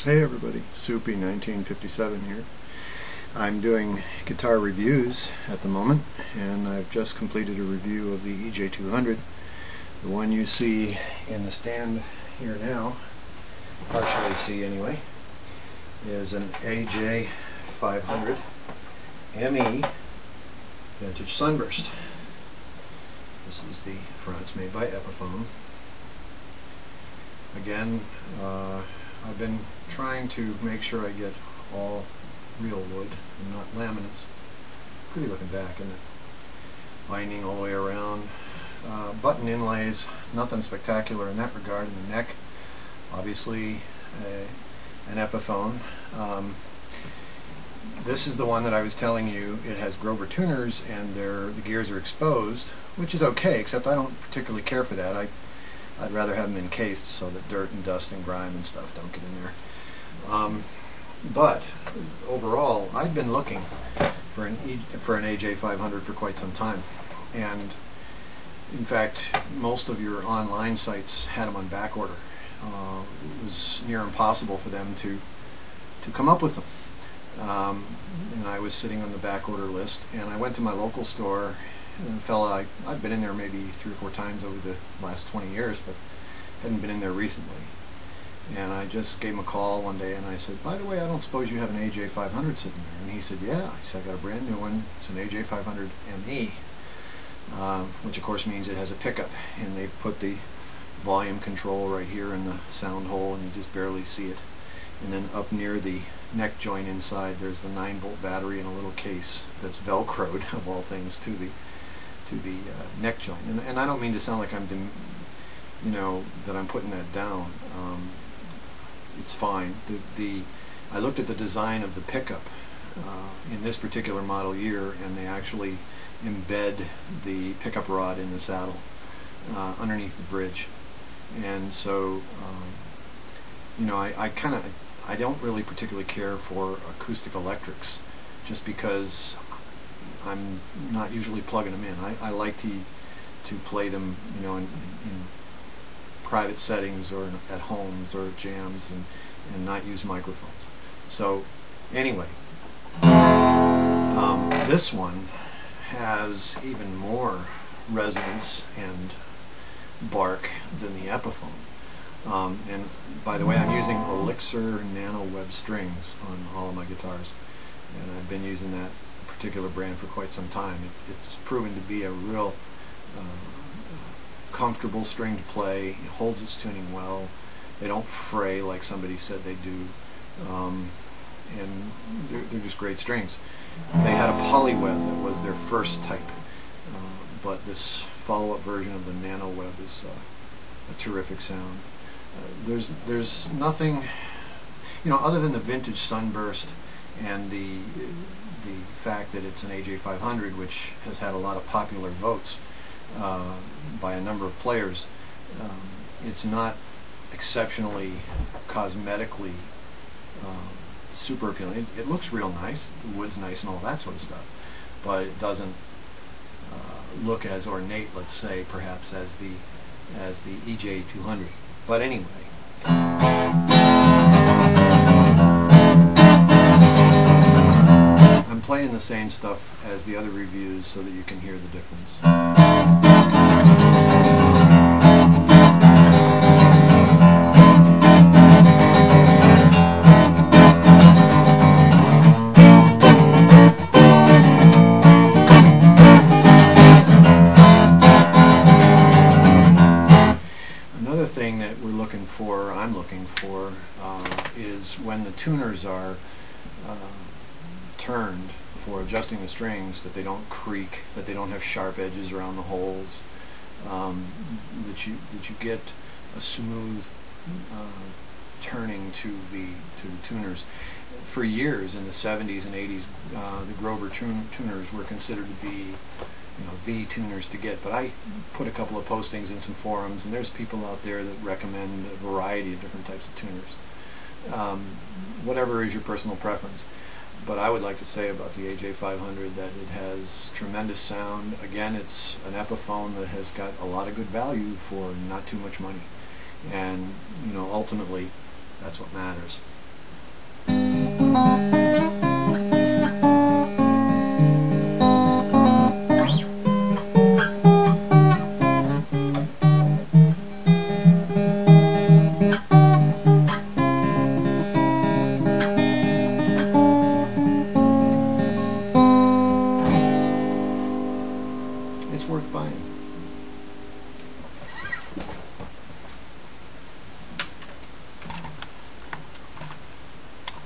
Hey everybody, Soupy 1957 here. I'm doing guitar reviews at the moment, and I've just completed a review of the AJ500. The one you see in the stand here now, partially see anyway, is an AJ500ME Vintage Sunburst. This is the front. It's made by Epiphone. Again, I've been trying to make sure I get all real wood and not laminates. Pretty looking back, isn't it? Binding all the way around. Button inlays, nothing spectacular in that regard. In the neck, obviously an Epiphone. This is the one that I was telling you. It has Grover tuners, and the gears are exposed, which is okay, except I don't particularly care for that. I'd rather have them encased so that dirt and dust and grime and stuff don't get in there. But overall, I've been looking for an AJ500 for quite some time, and in fact, most of your online sites had them on back order. It was near impossible for them to come up with them. And I was sitting on the back order list, and I went to my local store. And a fella, I've been in there maybe 3 or 4 times over the last 20 years, but hadn't been in there recently. And I just gave him a call one day, and I said, by the way, I don't suppose you have an AJ500 sitting there? And he said, yeah. I said, I got a brand new one. It's an AJ500ME, which of course means it has a pickup, and they've put the volume control right here in the sound hole, and you just barely see it. And then up near the neck joint inside, there's the 9-volt battery in a little case that's velcroed, of all things, to the neck joint. And I don't mean to sound like I'm, that I'm putting that down. It's fine. I looked at the design of the pickup in this particular model year, and they actually embed the pickup rod in the saddle underneath the bridge. And so, I don't really particularly care for acoustic electrics, just because I'm not usually plugging them in. I like to play them, in private settings or at homes or jams, and not use microphones. So anyway, this one has even more resonance and bark than the Epiphone. And by the way, I'm using Elixir Nano Web strings on all of my guitars, and I've been using that particular brand for quite some time. It's proven to be a real comfortable string to play. It holds its tuning well. They don't fray like somebody said they do, and they're just great strings. They had a polyweb that was their first type, but this follow-up version of the Nano Web is a terrific sound. There's nothing, other than the vintage Sunburst and the fact that it's an AJ500, which has had a lot of popular votes by a number of players. It's not exceptionally cosmetically super appealing. It looks real nice. The wood's nice and all that sort of stuff, but it doesn't look as ornate, let's say, perhaps as the AJ200. But anyway. I'm playing the same stuff as the other reviews so that you can hear the difference. Another thing that I'm looking for, is when the tuners are turned for adjusting the strings, that they don't creak, that they don't have sharp edges around the holes, that you get a smooth turning to the tuners. For years in the 70s and 80s, the Grover tuners were considered to be the tuners to get, but I put a couple of postings in some forums, and there's people out there that recommend a variety of different types of tuners. Whatever is your personal preference. But I would like to say about the AJ500 that it has tremendous sound. Again, it's an Epiphone that has got a lot of good value for not too much money. And, ultimately, that's what matters. It's worth buying.